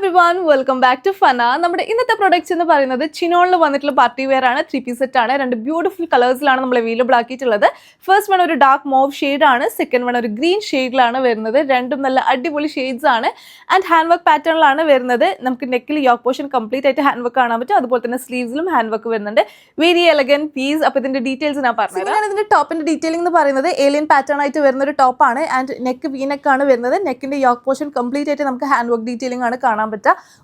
everyone, welcome back to Fana. നമ്മുടെ ഇന്നത്തെ products എന്ന് പറയുന്നത് ചിനോണിൽ വന്നിട്ടുള്ള പാർട്ടി വെയർ ആണ്. 3-piece സെറ്റ് ആണ്. രണ്ട് ബ്യൂട്ടിഫുൾ കളേഴ്സിലാണ് നമ്മൾ അവൈലബിൾ ആക്കിയിട്ടുള്ളത്. ഫസ്റ്റ് വൺ ഒരു ഡാർക്ക് മോവ് ഷെയ്ഡ് ആണ്, സെക്കൻഡ് വൺ ഒരു ഗ്രീൻ ഷെയ്ഡിലാണ് വരുന്നത്. രണ്ടും നല്ല അടിപൊളി ഷെയ്ഡ്സ് ആണ് ആൻഡ് ഹാൻഡ് വർക്ക് പാറ്റേണിലാണ് വരുന്നത്. നമുക്ക് നെക്കിൽ യോക്ക് പോർഷൻ കംപ്ലീറ്റ് ആയിട്ട് ഹാൻഡ് വർക്ക് കാണാൻ പറ്റും. അതുപോലെ തന്നെ സ്ലീവ്സിലും ഹാൻഡ് വർക്ക് വരുന്നുണ്ട്. Very elegant piece. അപ്പോൾ ഇതിന്റെ ഡീറ്റെയിൽസ് ഞാൻ പറഞ്ഞത്. ഇതിന്റെ ടോപ്പിന്റെ ഡീറ്റെയിലിംഗ് എന്ന് പറയുന്നത് ഏലിയൻ പാറ്റേൺ ആയിട്ട് വരുന്ന ഒരു ടോപ്പാണ് ആൻഡ് നെക്ക് വി നെക്ക് ആണ് വരുന്നത്. നെക്കിന്റെ യോക്ക് പോർഷൻ കംപ്ലീറ്റ് ആയിട്ട് നമുക്ക് ഹാൻഡ് വർക്ക് ഡീറ്റെയിലിംഗ് ആണ് കാണാൻ പറ്റുക.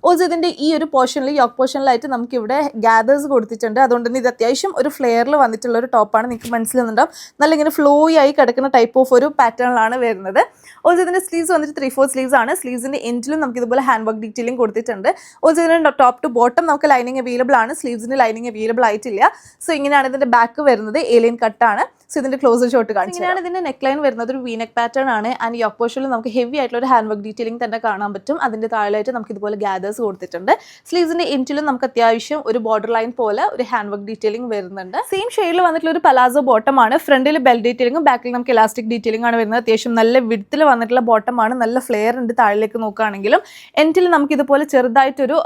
ഓൾസോ ഇതിന്റെ ഈ ഒരു പോർഷനിൽ യോക്ക് പോർഷനിലായിട്ട് നമുക്ക് ഇവിടെ ഗ്യാദേഴ്സ് കൊടുത്തിട്ടുണ്ട്. അതുകൊണ്ട് തന്നെ ഇത് അത്യാവശ്യം ഒരു ഫ്ലെയറിൽ വന്നിട്ടുള്ള ഒരു ടോപ്പാണ്. നിങ്ങൾക്ക് മനസ്സിലാകുന്നുണ്ടാവും. നല്ല ഇങ്ങനെ ഫ്ലോയി ആയി കിടക്കുന്ന ടൈപ്പ് ഓഫ് ഒരു പാറ്റേണിലാണ് വരുന്നത്. ഓൾസോ ഇതിന്റെ സ്ലീവ്സ് വന്നിട്ട് 3/4 സ്ലീവ്സ് ആണ്. സ്ലീവ്സിന്റെ എൻഡിലും നമുക്ക് ഇതുപോലെ ഹാൻഡ് വർക്ക് ഡീറ്റെയിലിംഗ് കൊടുത്തിട്ടുണ്ട്. ഓൾസോ ഇതിന്റെ ടോപ്പ് ടു ബോട്ടം നമുക്ക് ലൈനിങ് അവൈലബിൾ ആണ്. സ്ലീവ്സിന് ലൈനിങ് അവൈലബിൾ ആയിട്ടില്ല. സോ ഇങ്ങനെയാണ് ഇതിന്റെ ബാക്ക് വരുന്നത്. ഏലിയൻ കട്ടാണ്. സോ ഇതിന്റെ ക്ലോസർ ഷോട്ട് കാണിച്ചു. ഇങ്ങനെയാണ് ഇതിന്റെ നെക്ക് ലൈൻ വരുന്നത്. ഒരു വി നെക്ക് പാറ്റേൺ ആണ് ആൻഡ് യോക്ക് പോർഷനിൽ നമുക്ക് ഹെവി ആയിട്ടുള്ള ഒരു ഹാൻഡ് വർക്ക് ഡീറ്റെയിലിംഗ് തന്നെ കാണാൻ പറ്റും. അതിന്റെ താഴെയായിട്ട് നമുക്ക് ഇതുപോലെ ഗ്യാദേഴ്സ് കൊടുത്തിട്ടുണ്ട്. സ്ലീവ്സിന്റെ എൻഡിലും നമുക്ക് അത്യാവശ്യം ഒരു ബോർഡർ ലൈൻ പോലെ ഒരു ഹാൻഡ് വർക്ക് ഡീറ്റെയിലിംഗ് വരുന്നുണ്ട്. സെയിം ഷെയ്ഡിൽ വന്നിട്ടുള്ള ഒരു പലാസോ ബോട്ടം ആണ്. ഫ്രണ്ടിൽ ബെൽ ഡീറ്റെയിലിംഗും ബാക്കിൽ നമുക്ക് ഇലാസ്റ്റിക് ഡീറ്റെയിലിംഗ് ആണ് വരുന്നത്. അത്യാവശ്യം നല്ല വിഡ്ത്തിൽ വന്നിട്ടുള്ള ബോട്ടം ആണ്. നല്ല ഫ്ലെയർ ഉണ്ട് താഴേക്ക് നോക്കുകയാണെങ്കിലും. എൻഡിൽ നമുക്ക് ഇതുപോലെ ചെറുതായിട്ടൊരു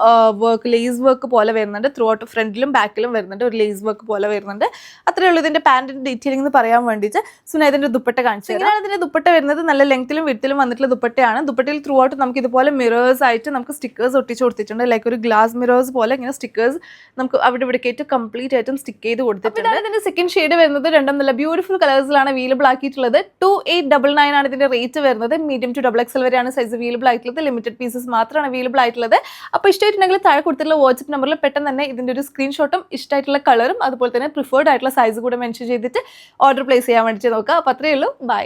വർക്ക് ലേസ് വർക്ക് പോലെ വരുന്നുണ്ട്. ത്രൂ ഔട്ട് ഫ്രണ്ടിലും ബാക്കിലും വരുന്നുണ്ട്. ഒരു ലേസ് വർക്ക് പോലെ വരുന്നുണ്ട്. അത്രയേ ഉള്ളൂ ഇതിന്റെ പാന്റിന്റെ ഡീറ്റെയിലിംഗ് എന്ന് പറയാൻ വേണ്ടിയിട്ട്. സോ ഇതിന്റെ ദുപ്പട്ട കാണിച്ചു. ഇങ്ങനെയാണ് ഇതിന്റെ ദുപ്പട്ട വരുന്നത്. നല്ല ലെങ്ത്തിലും വിഡ്ത്തിലും വന്നിട്ടുള്ള ദുപ്പട്ടയാണ്. ദുപ്പട്ടയിൽ ത്രൂ ഔട്ട് നമുക്ക് ഇതുപോലെ മിറേഴ്സ് ആയിട്ട് നമുക്ക് സ്റ്റിക്കേഴ്സ് ഒട്ടിച്ച് കൊടുത്തിട്ടുണ്ട്. ലൈക്ക് ഒരു ഗ്ലാസ് മിറേഴ്സ് പോലെ ഇങ്ങനെ സ്റ്റിക്കേഴ്സ് നമുക്ക് അവിടെ ഇവിടെ ആയിട്ട് കംപ്ലീറ്റ് ആയിട്ടും സ്റ്റിക്ക് ചെയ്ത് കൊടുത്തിട്ടുണ്ട്. ഇതിന്റെ സെക്കൻഡ് ഷെയ്ഡ് വരുന്നത്. രണ്ടും നല്ല ബ്യൂട്ടിഫുൾ കളേഴ്സിലാണ് അവൈലബിൾ ആക്കിയിട്ടുള്ളത്. 2899 ആണ് ഇതിന്റെ റേറ്റ് വരുന്നത്. മീഡിയം ടു XXL വരെയാണ് സൈസ് അവൈലബിൾ ആയിട്ടുള്ളത്. ലിമിറ്റഡ് പീസസ് മാത്രമാണ് അവൈലബിൾ ആയിട്ടുള്ളത്. അപ്പോൾ ഇഷ്ടമായിട്ടുണ്ടെങ്കിൽ താഴെ കൊടുത്തിട്ടുള്ള വാട്സ്ആപ്പ് നമ്പറിൽ പെട്ടെന്ന് തന്നെ ഇതിന്റെ ഒരു സ്ക്രീൻഷോട്ടും ഇഷ്ടമായിട്ടുള്ള കളറും അതുപോലെ തന്നെ പ്രിഫേർഡ് ആയിട്ടുള്ള സൈസ് കൂടെ മെൻഷൻ ചെയ്തിട്ട് ഓർഡർ പ്ലേസ് ചെയ്യാൻ വേണ്ടി നോക്കുക. അപ്പോൾ അത്രയേ ഉള്ളൂ. ബൈ.